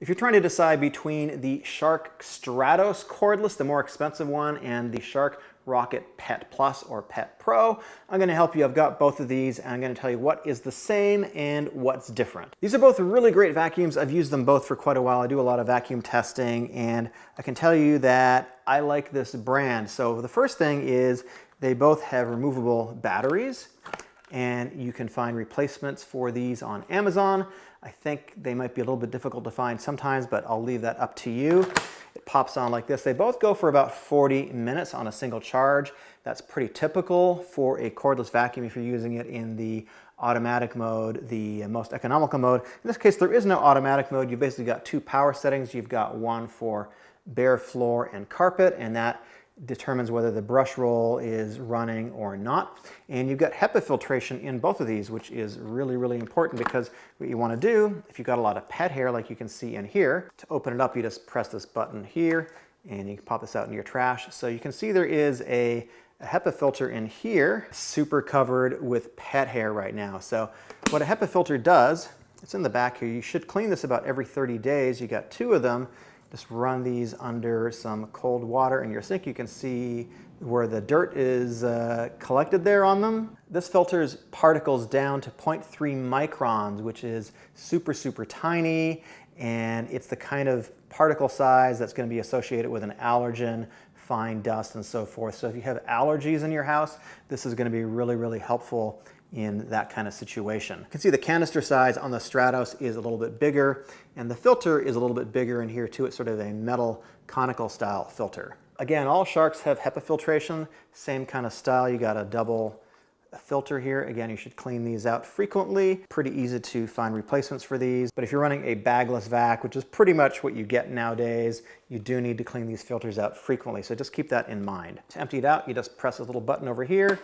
If you're trying to decide between the Shark Stratos Cordless, the more expensive one, and the Shark Rocket Pet Plus or Pet Pro, I'm going to help you. I've got both of these, and I'm going to tell you what is the same and what's different. These are both really great vacuums. I've used them both for quite a while. I do a lot of vacuum testing, and I can tell you that I like this brand. So the first thing is they both have removable batteries, and you can find replacements for these on Amazon. I think they might be a little bit difficult to find sometimes, but I'll leave that up to you. It pops on like this. They both go for about 40 minutes on a single charge. That's pretty typical for a cordless vacuum if you're using it in the automatic mode, the most economical mode. In this case, there is no automatic mode. You've basically got two power settings. You've got one for bare floor and carpet, and that determines whether the brush roll is running or not. And you've got HEPA filtration in both of these, which is really, really important, because what you want to do, if you've got a lot of pet hair like you can see in here, to open it up, you just press this button here and you can pop this out into your trash. So you can see there is a HEPA filter in here, super covered with pet hair right now. So what a HEPA filter does, it's in the back here, you should clean this about every 30 days. You got two of them. Just run these under some cold water in your sink. You can see where the dirt is collected there on them. This filters particles down to 0.3 microns, which is super, super tiny. And it's the kind of particle size that's going to be associated with an allergen, fine dust, and so forth. So if you have allergies in your house, this is going to be really, really helpful in that kind of situation. You can see the canister size on the Stratos is a little bit bigger, and the filter is a little bit bigger in here too. It's sort of a metal conical style filter. Again, all Sharks have HEPA filtration, same kind of style. You got a double filter here. Again, you should clean these out frequently. Pretty easy to find replacements for these. But if you're running a bagless vac, which is pretty much what you get nowadays, you do need to clean these filters out frequently. So just keep that in mind. To empty it out, you just press this little button over here,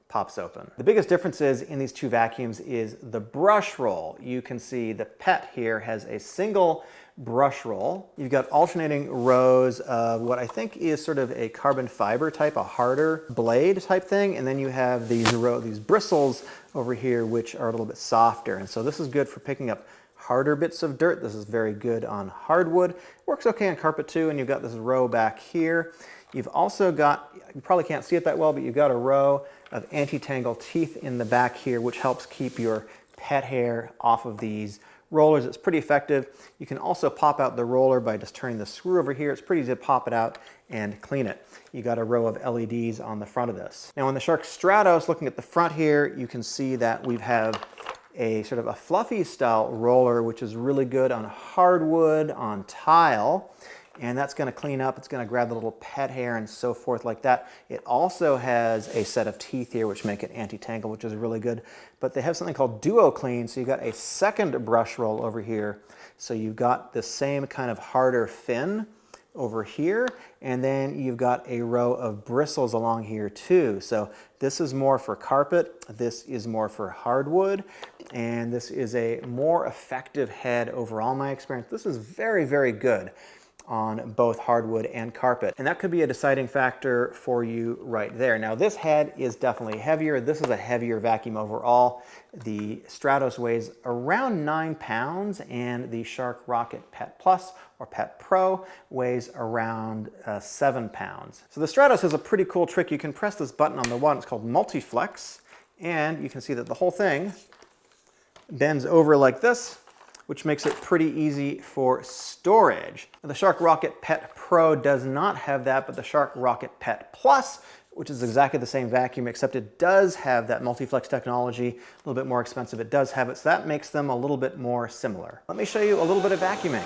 pops open. The biggest differences in these two vacuums is the brush roll. You can see the Pet here has a single brush roll. You've got alternating rows of what I think is sort of a carbon fiber type, a harder blade type thing, and then you have these bristles over here which are a little bit softer. And so this is good for picking up harder bits of dirt. This is very good on hardwood. Works okay on carpet too, and you've got this row back here. You've also got, you probably can't see it that well, but you've got a row of anti-tangle teeth in the back here, which helps keep your pet hair off of these rollers. It's pretty effective. You can also pop out the roller by just turning the screw over here. It's pretty easy to pop it out and clean it. You got a row of LEDs on the front of this. Now on the Shark Stratos, looking at the front here, you can see that we have a sort of a fluffy style roller, which is really good on hardwood, on tile. And that's going to clean up, it's going to grab the little pet hair and so forth like that. It also has a set of teeth here which make it anti-tangle, which is really good. But they have something called Duo Clean, so you've got a second brush roll over here. So you've got the same kind of harder fin over here, and then you've got a row of bristles along here too. So this is more for carpet, this is more for hardwood, and this is a more effective head overall in my experience. This is very, very good on both hardwood and carpet. And that could be a deciding factor for you right there. Now this head is definitely heavier. This is a heavier vacuum overall. The Stratos weighs around 9 pounds and the Shark Rocket Pet Plus or Pet Pro weighs around 7 pounds. So the Stratos has a pretty cool trick. You can press this button on the one, it's called Multiflex, and you can see that the whole thing bends over like this, which makes it pretty easy for storage. Now, the Shark Rocket Pet Pro does not have that, but the Shark Rocket Pet Plus, which is exactly the same vacuum, except it does have that multi-flex technology, a little bit more expensive. It does have it, so that makes them a little bit more similar. Let me show you a little bit of vacuuming.